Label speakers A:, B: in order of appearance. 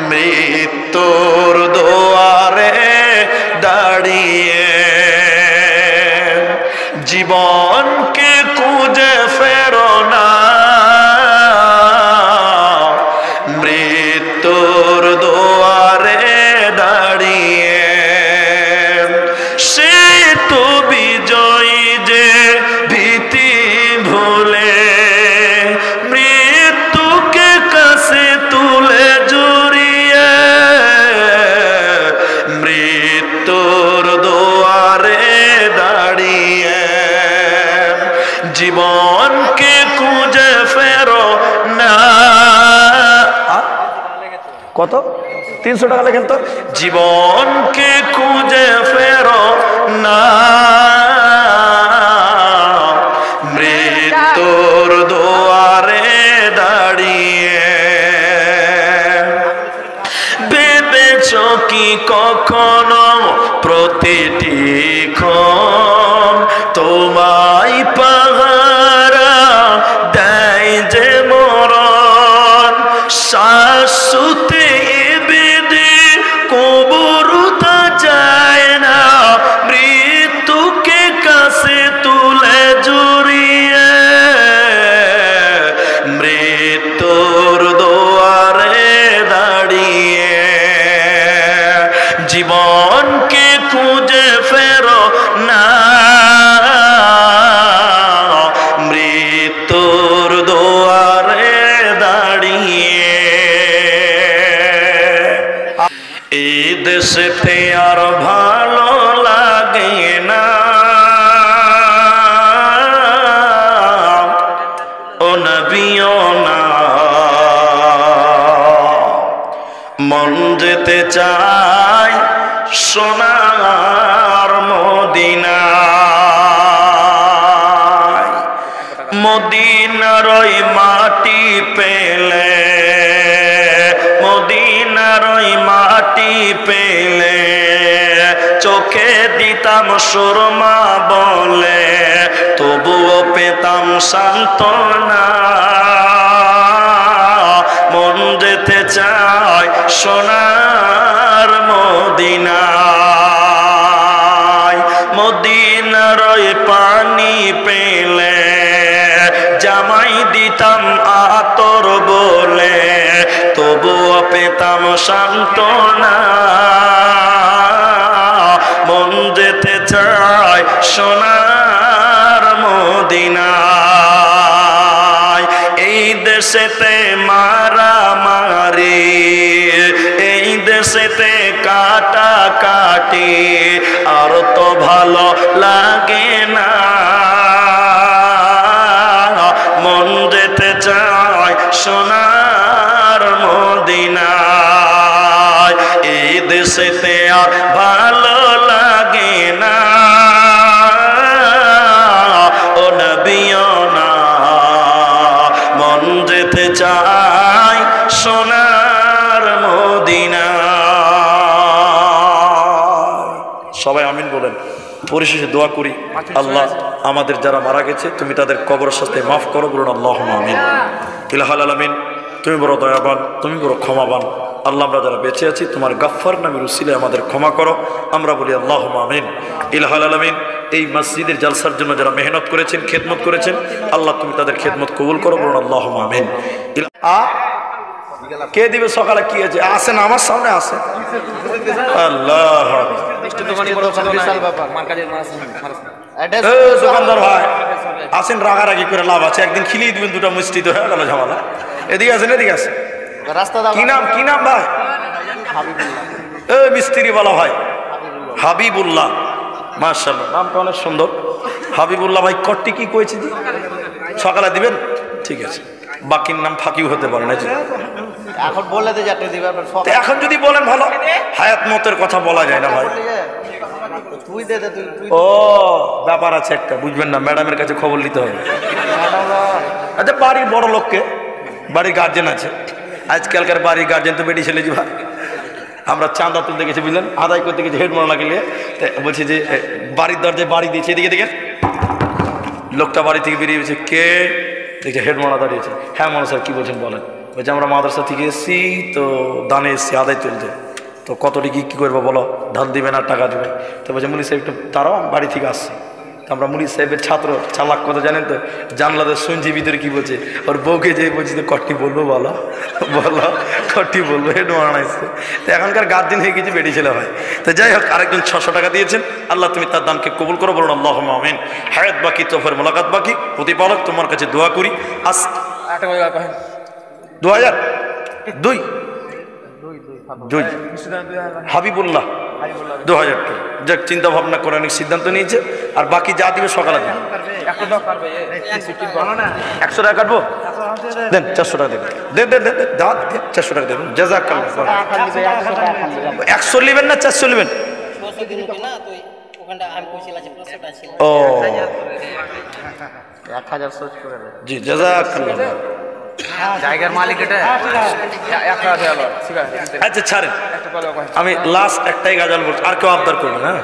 A: মৃত্যুর দুয়ারে দাঁড়িয়ে জীবনকে খুঁজে ফেরো না, মৃত্যুর দুয়ারে দাঁড়িয়ে সে তো বিজয়ী যে ভীতি ভুলে মৃত্যুকে কাছে তুলে জড়িয়ে মৃত্যুর দুয়ারে দাঁড়িয়ে জীবনকে খুঁজে ফেরো না। কত 300 টাকা লেখেন তো। জীবনকে খুঁজে ফেরো না, মৃত্যুর দুয়ারে দাঁড়িয়ে ভেবেছো কি কখনো প্রতিটি ক্ষণ তোমায় পাহারা দেয় যে মরণ শাশ্বতে বেদে কবরটা যায় না মৃত্যুকে কাছে তুলে জড়িয়ে মৃত্যুর দুয়ারে দাঁড়িয়ে জীবনকে খুঁজে ফেরো না, মৃত্যুর দুয়ারে দাঁড়িয়ে এই দেশেতে আর ভালো লাগে না ও নবীও না, মন যেতে চাই সোনার মদিনায়, মদিনার ওই মাটি পেলে মদিনার ওই মাটি পেলে চোখে দিতাম সুরমা বলে তবুও পেতাম সান্ত্বনা, মন যেতে চায় সোনার মদিনায়, মদিনার ওই পানি পেলে জামাই দিতাম আতর বলে তবুও পেতাম সান্ত্বনা, মন যেতে চায় সোনার মদিনায়। এই দেশেতে মারামারি, এই দেশেতে কাটাকাটি আর তো ভালো লাগে না, মন যেতে চায় সোনার মদিনায়। এই দেশেতে আর ভালো লাগে না ও নবীও না, মন যেতে চায় সোনার মদিনায়। সবাই আমিন বলেন। পরিশেষে দোয়া করি, আল্লাহ আমাদের যারা মারা গেছে তুমি তাদের কবর শাস্তি মাফ করো, বলুন আল্লাহুম্মা আমিন। ইলাহাল আলামিন, তুমি বড় দয়াবান, তুমি বড় ক্ষমাবান। আল্লাহ আমরা যারা বেঁচে আছি তোমার গাফফার নামের উসিলায় আমাদের ক্ষমা করো, আমরা বলি আল্লাহুম্মা আমিন। ইলাহাল আলামিন, এই মসজিদের জালসার জন্য যারা মেহনত করেছেন, খেদমত করেছেন, আল্লাহ তুমি তাদের খেদমত কবুল করো, বলুন আল্লাহুম্মা আমিন। কে দিবে সকালে কি আছে? আসেন আমার সামনে আসেন। আল্লাহ দোকানদার ভাই আসেন, রাগারাগি করে লাভ আছে, একদিন খিলিয়ে দিবেন দুটা মিষ্টি তো হয়ে গেল ঝামেলা। এদিকে আসেন, এদিকে আসেন। কি নাম, কি নাম ভাই? মিস্ত্রি বলা ভাই হাবিবুল্লাহ, মাশাআল্লাহ নামটা অনেক সুন্দর। হাবিবুল্লাহ ভাই কট্টি কি কয়েছে জি সকালে দিবেন? ঠিক আছে, বাকির নাম ফাঁকিও হতে পারে না জি।
B: এখন বললে তো যাতে দিবে,
A: এখন যদি বলেন ভালো, হায়াত মতের কথা বলা যায় না ভাই।
B: তুই দে দে, তুই
A: ও ব্যাপার আছে একটা, বুঝবেন না, ম্যাডামের কাছে খবর নিতে হবে। আচ্ছা বাড়ির বড় লোককে, বাড়ির গার্জেন আছে, আজকালকার বাড়ির গার্জেন তো বেরিয়ে ছেলে জি ভাই, আমরা চাঁদা তুলতে গেছি বুঝলেন, আদায় করতে গেছি হেড মারা গেলে বলছি যে বাড়ির দরজায় বাড়ি দিয়েছে, এদিকে দেখেন। লোকটা বাড়ি থেকে বেরিয়ে গেছে, কে? দেখছি হেড মারা দাঁড়িয়েছে। হ্যাঁ মানা স্যার কী বলছেন বলেন। বলছে আমরা মাদ্রাসা থেকে এসেছি তো দানে এসেছি আদায় তুলতে, তো কতটি কী করবো বলো, ধান দিবে না টাকা দেবে। তো বলছে মুনি সাহেব একটু তারাও আমি বাড়ি থেকে আসছি। তো আমরা মুনি সাহেবের ছাত্র, চালাক কথা জানেন তো, জানলাদের শুনছি ভিতরে কী বলছে, ওর বউকে যে বলছি তো কটি বলবো বলো বলো কটি বলবো, হেড মারাইছে। তো এখনকার গার্জেন হয়ে গেছে বেটি ছেলে ভাই। তো যাই হোক, আরেকজন 600 টাকা দিয়েছেন, আল্লাহ তুমি তার দানকে কবুল করো, বলুন আল্লাহুম্মা আমিন। হায়াত বাকি তোফের মোলাকাত বাকি, প্রতিপালক তোমার কাছে দোয়া করি। 2000 দুই হাবিবুল্লাহ 2000 টাকা। যাক, চিন্তা ভাবনা করে অনেক সিদ্ধান্ত নিয়েছে। আর বাকি যা দিবে সকালে দেন। 100 টাকা কাটবো, দেন 400 টাকা দেবেন, দেন দেন দেন 400 টাকা দেবেন। জাযাকাল্লাহ। 100 নেবেন না 400 নেবেন? ও
B: 1000 সোচ করে দে।
A: জি, জাযাকাল্লাহ।
C: জায়গার মালিক এটা
A: আচ্ছা ছাড়েন, আমি লাস্ট একটাই গাজাল বলছি, আর কেউ আবদার করবেন। হ্যাঁ